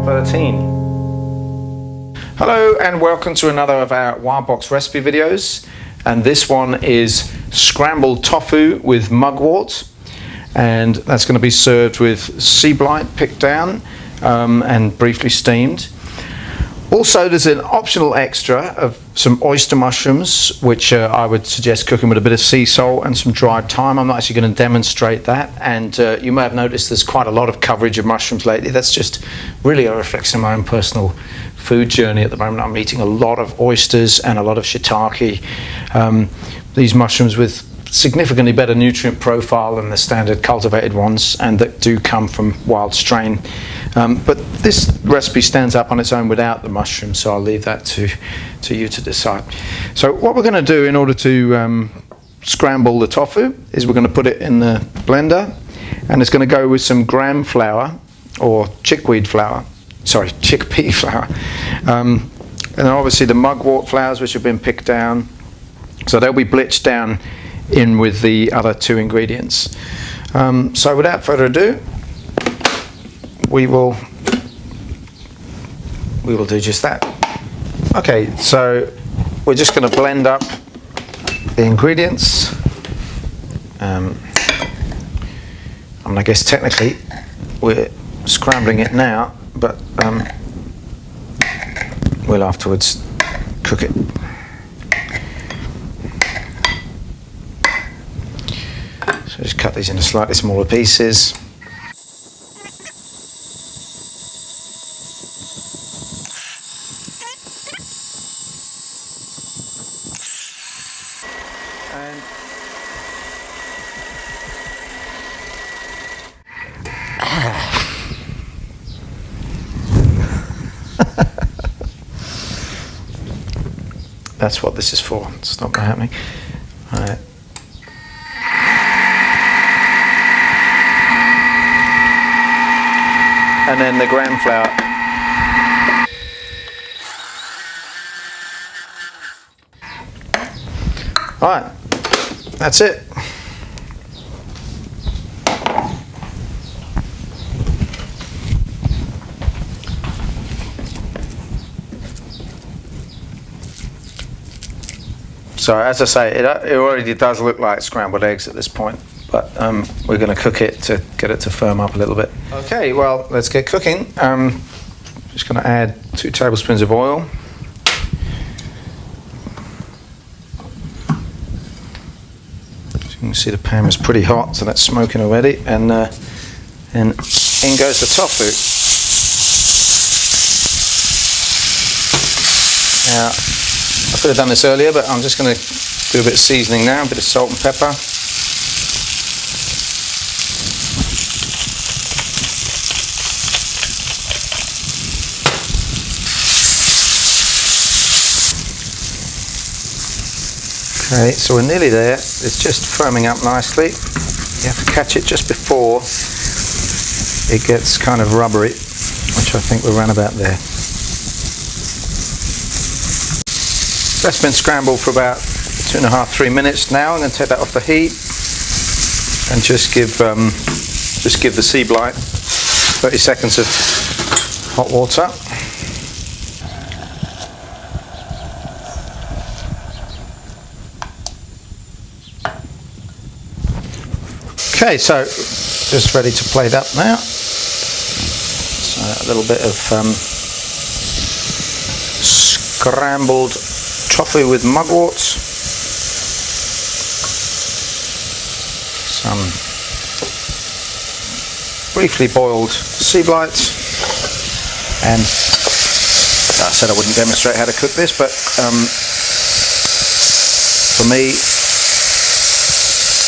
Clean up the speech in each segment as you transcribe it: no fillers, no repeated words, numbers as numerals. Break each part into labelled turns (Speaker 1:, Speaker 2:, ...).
Speaker 1: 13. Hello and welcome to another of our Wildbox recipe videos, and this one is scrambled tofu with mugwort, and that's going to be served with sea blite picked down and briefly steamed. Also, there's an optional extra of some oyster mushrooms, which I would suggest cooking with a bit of sea salt and some dried thyme. I'm not actually going to demonstrate that, and you may have noticed there's quite a lot of coverage of mushrooms lately. That's just really a reflection of my own personal food journey at the moment. I'm eating a lot of oysters and a lot of shiitake. These mushrooms with significantly better nutrient profile than the standard cultivated ones, and that do come from wild strain. But this recipe stands up on its own without the mushrooms, so I'll leave that to you to decide. So what we're going to do in order to scramble the tofu is we're going to put it in the blender, and it's going to go with some gram flour or chickpea flour. And then obviously the mugwort flowers, which have been picked down, so they'll be blitzed down in with the other two ingredients. So without further ado, we will do just that. Okay, so we're just going to blend up the ingredients. I guess technically we're scrambling it now, but we'll afterwards cook it. So just cut these into slightly smaller pieces. And that's what this is for. It's not happening. All right. And then the gram flour. All right, that's it. So as I say, it already does look like scrambled eggs at this point, but we're going to cook it to get it to firm up a little bit. Okay, well, let's get cooking. Just going to add 2 tablespoons of oil. As you can see, the pan is pretty hot, so that's smoking already, and in goes the tofu. Now, I could have done this earlier, but I'm just going to do a bit of seasoning now, a bit of salt and pepper. Okay, so we're nearly there. It's just firming up nicely. You have to catch it just before it gets kind of rubbery, which I think we're around about there. That's been scrambled for about 2.5–3 minutes now. I'm going to take that off the heat and just give the sea blite 30 seconds of hot water. Okay, so just ready to plate up now. So a little bit of scrambled tofu with mugwort, some briefly boiled sea blite, and I said I wouldn't demonstrate how to cook this, but for me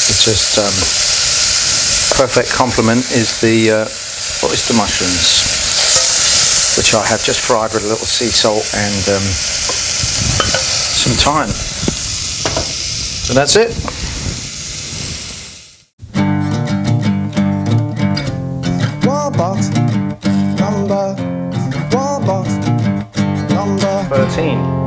Speaker 1: it's just perfect complement is the oyster mushrooms, which I have just fried with a little sea salt and some thyme. So that's it. Wildbox number 13.